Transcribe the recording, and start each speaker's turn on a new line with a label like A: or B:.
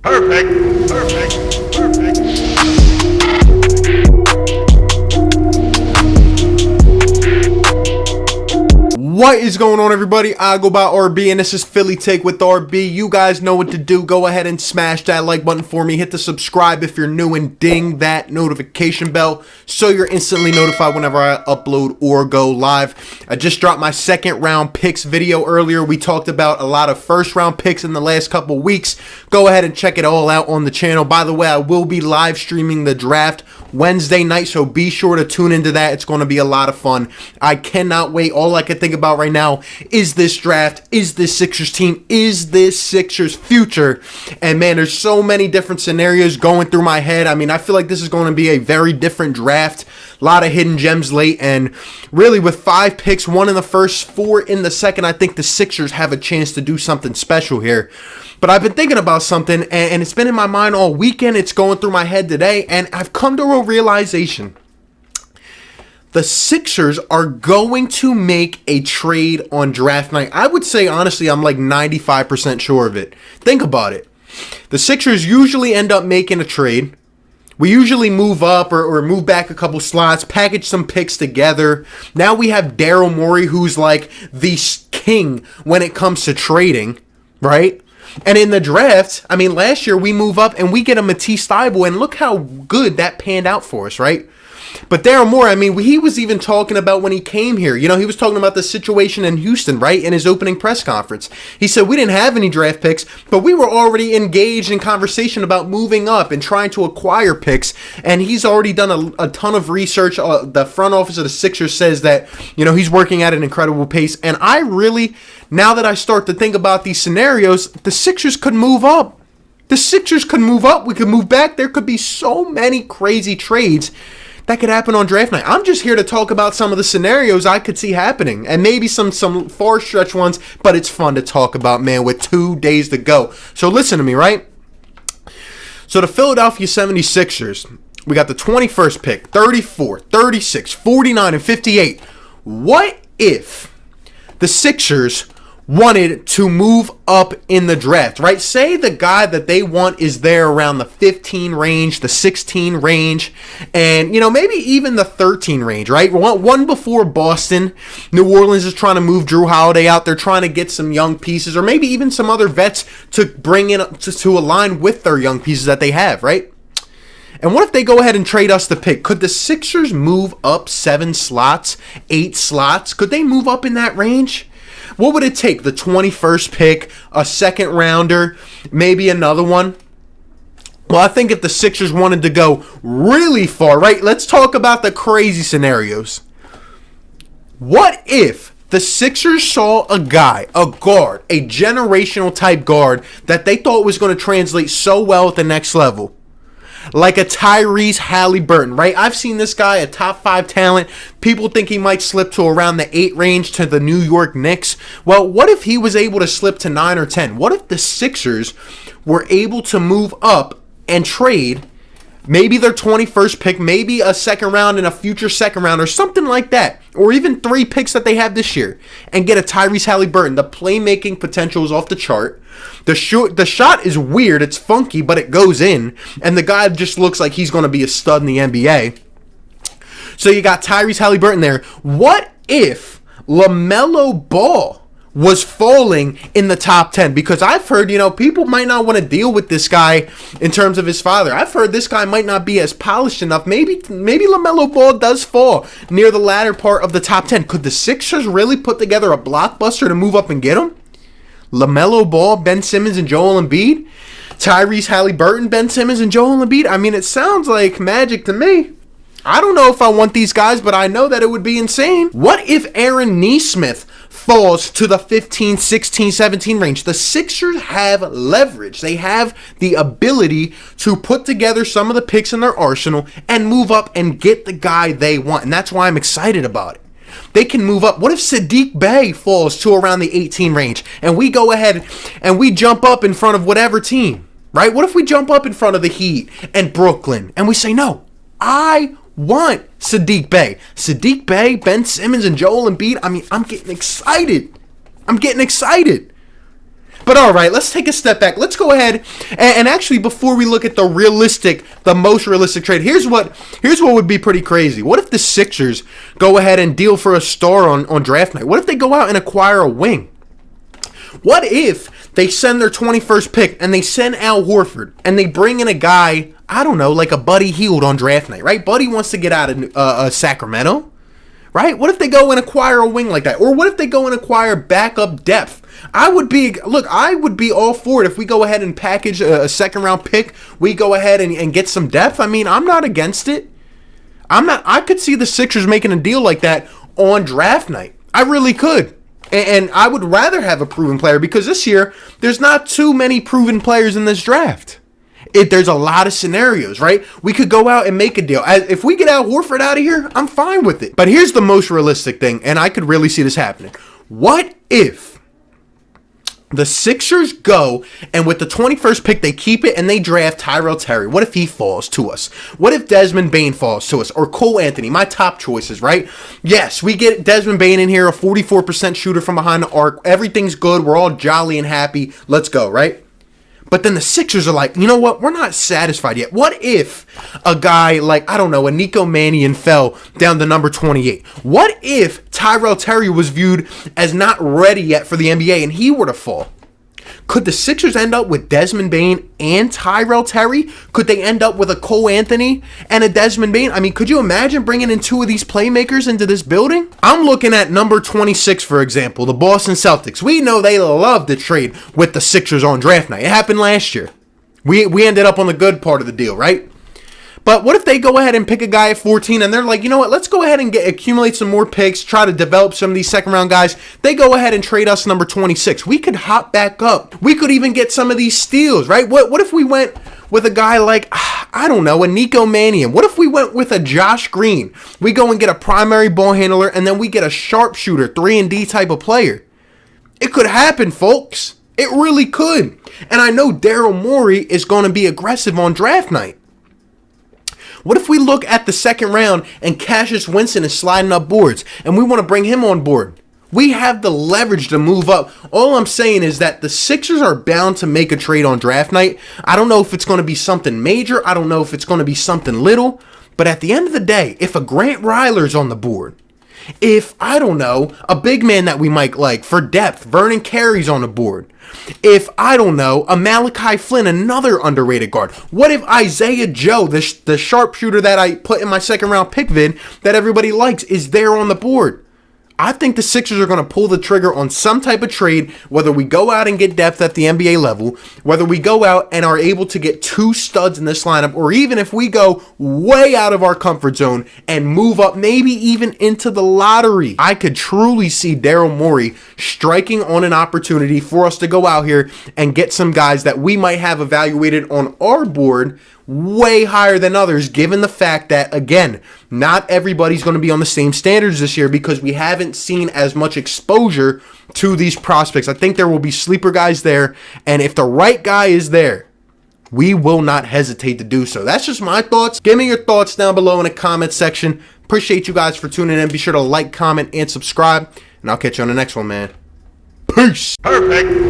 A: Perfect. Perfect. Perfect.
B: What is going on, everybody? I go by RB, and this is Philly Take with RB. You guys know what to do. Go ahead and smash that like button for me. Hit the subscribe if you're new, and ding that notification bell so you're instantly notified whenever I upload or go live. I just dropped my second round picks video earlier. We talked about a lot of first round picks in the last couple weeks. Go ahead and check it all out on the channel. By the way, I will be live streaming the draft Wednesday night, so be sure to tune into that. It's going to be a lot of fun. I cannot wait. All I can think about right now is this draft, is this Sixers team, is this Sixers future. And man, there's so many different scenarios going through my head. I mean, I feel like this is going to be a very different draft. A lot of hidden gems late, and really with 5 picks, 1 in the first, 4 in the second, I think the Sixers have a chance to do something special here. But I've been thinking about something, and it's been in my mind all weekend. It's going through my head today, and I've come to a realization. The Sixers are going to make a trade on draft night. I would say, honestly, I'm like 95% sure of it. Think about it. The Sixers usually end up making a trade. We usually move up or move back a couple slots, package some picks together. Now we have Daryl Morey, who's like the king when it comes to trading, right? And in the draft, I mean, last year we move up and we get a Matisse Thybulle, and look how good that panned out for us, right? But Daryl Morey, I mean, he was even talking about when he came here. You know, he was talking about the situation in Houston, right, in his opening press conference. He said, we didn't have any draft picks, but we were already engaged in conversation about moving up and trying to acquire picks. And he's already done a ton of research. The front office of the Sixers says that, you know, he's working at an incredible pace. And I really, now that I start to think about these scenarios, the Sixers could move up. The Sixers could move up. We could move back. There could be so many crazy trades that could happen on draft night. I'm just here to talk about some of the scenarios I could see happening, and maybe some far stretch ones, but it's fun to talk about, man, with 2 days to go. So listen to me, right? So the Philadelphia 76ers, we got the 21st pick, 34, 36, 49, and 58. What if the Sixers wanted to move up in the draft, right? Say the guy that they want is there around the 15 range, the 16 range, and, you know, maybe even the 13 range, right? One before Boston. New Orleans is trying to move Drew Holiday out. They're trying to get some young pieces, or maybe even some other vets to bring in to align with their young pieces that they have, right? And what if they go ahead and trade us the pick? Could the Sixers move up 7 slots, 8 slots? Could they move up in that range? What would it take? The 21st pick, a second rounder, maybe another one? Well, I think if the Sixers wanted to go really far, right? Let's talk about the crazy scenarios. What if the Sixers saw a guy, a guard, a generational type guard that they thought was going to translate so well at the next level? Like a Tyrese Halliburton, right? I've seen this guy, a top 5 talent. People think he might slip to around the 8 range to the New York Knicks. Well, what if he was able to slip to 9 or 10? What if the Sixers were able to move up and trade maybe their 21st pick, maybe a second round and a future second round or something like that, or even 3 picks that they have this year, and get a Tyrese Halliburton? The playmaking potential is off the chart. The shot is weird. It's funky, but it goes in. And the guy just looks like he's going to be a stud in the NBA. So you got Tyrese Halliburton there. What if LaMelo Ball was falling in the top 10? Because I've heard, you know, people might not want to deal with this guy in terms of his father. I've heard this guy might not be as polished enough. Maybe LaMelo Ball does fall near the latter part of the top 10. Could the Sixers really put together a blockbuster to move up and get him? LaMelo Ball, Ben Simmons, and Joel Embiid? Tyrese Halliburton, Ben Simmons, and Joel Embiid? I mean, it sounds like magic to me. I don't know if I want these guys, but I know that it would be insane. What if Aaron Nesmith falls to the 15, 16, 17 range? The Sixers have leverage. They have the ability to put together some of the picks in their arsenal and move up and get the guy they want. And that's why I'm excited about it. They can move up. What if Saddiq Bey falls to around the 18 range and we go ahead and we jump up in front of whatever team, right? What if we jump up in front of the Heat and Brooklyn and we say, no, I want Saddiq Bey. Saddiq Bey, Ben Simmons, and Joel Embiid. I mean, I'm getting excited. But all right, let's take a step back. Let's go ahead and actually, before we look at the most realistic trade, here's what would be pretty crazy. What if the Sixers go ahead and deal for a star on draft night? What if they go out and acquire a wing? What if they send their 21st pick and they send Al Horford and they bring in a guy, I don't know, like a Buddy Hield on draft night, right? Buddy wants to get out of Sacramento, right? What if they go and acquire a wing like that? Or what if they go and acquire backup depth? I would be all for it if we go ahead and package a second round pick. We go ahead and get some depth. I mean, I'm not against it. I could see the Sixers making a deal like that on draft night. I really could. And I would rather have a proven player because this year, there's not too many proven players in this draft. There's a lot of scenarios, right? We could go out and make a deal. If we get Al Horford out of here, I'm fine with it. But here's the most realistic thing, and I could really see this happening. What if the Sixers go and with the 21st pick, they keep it and they draft Tyrell Terry? What if he falls to us? What if Desmond Bane falls to us? Or Cole Anthony, my top choices, right? Yes, we get Desmond Bane in here, a 44% shooter from behind the arc. Everything's good. We're all jolly and happy. Let's go, right? But then the Sixers are like, you know what? We're not satisfied yet. What if a guy like, I don't know, a Nico Mannion fell down to number 28? What if Tyrell Terry was viewed as not ready yet for the NBA and he were to fall? Could the Sixers end up with Desmond Bane and Tyrell Terry? Could they end up with a Cole Anthony and a Desmond Bane? I mean, could you imagine bringing in two of these playmakers into this building? I'm looking at number 26, for example, the Boston Celtics. We know they love to trade with the Sixers on draft night. It happened last year. We ended up on the good part of the deal, right? But what if they go ahead and pick a guy at 14 and they're like, you know what, let's go ahead and accumulate some more picks, try to develop some of these second round guys. They go ahead and trade us number 26. We could hop back up. We could even get some of these steals, right? What if we went with a guy like, I don't know, a Nico Mannion? What if we went with a Josh Green? We go and get a primary ball handler and then we get a sharpshooter, 3-and-D type of player. It could happen, folks. It really could. And I know Daryl Morey is going to be aggressive on draft night. What if we look at the second round and Cassius Winston is sliding up boards and we want to bring him on board? We have the leverage to move up. All I'm saying is that the Sixers are bound to make a trade on draft night. I don't know if it's going to be something major. I don't know if it's going to be something little. But at the end of the day, if a Grant Ryler's on the board, if, I don't know, a big man that we might like for depth, Vernon Carey's on the board. If, I don't know, a Malachi Flynn, another underrated guard. What if Isaiah Joe, the sharpshooter that I put in my second round pick vid that everybody likes, is there on the board? I think the Sixers are going to pull the trigger on some type of trade, whether we go out and get depth at the NBA level, whether we go out and are able to get two studs in this lineup, or even if we go way out of our comfort zone and move up, maybe even into the lottery. I could truly see Daryl Morey striking on an opportunity for us to go out here and get some guys that we might have evaluated on our board way higher than others, given the fact that, again, not everybody's going to be on the same standards this year because we haven't seen as much exposure to these prospects. I think there will be sleeper guys there, and if the right guy is there, we will not hesitate to do so. That's just my thoughts. Give me your thoughts down below in the comment section. Appreciate you guys for tuning in. Be sure to like, comment, and subscribe, and I'll catch you on the next one, man. Peace.
A: Perfect.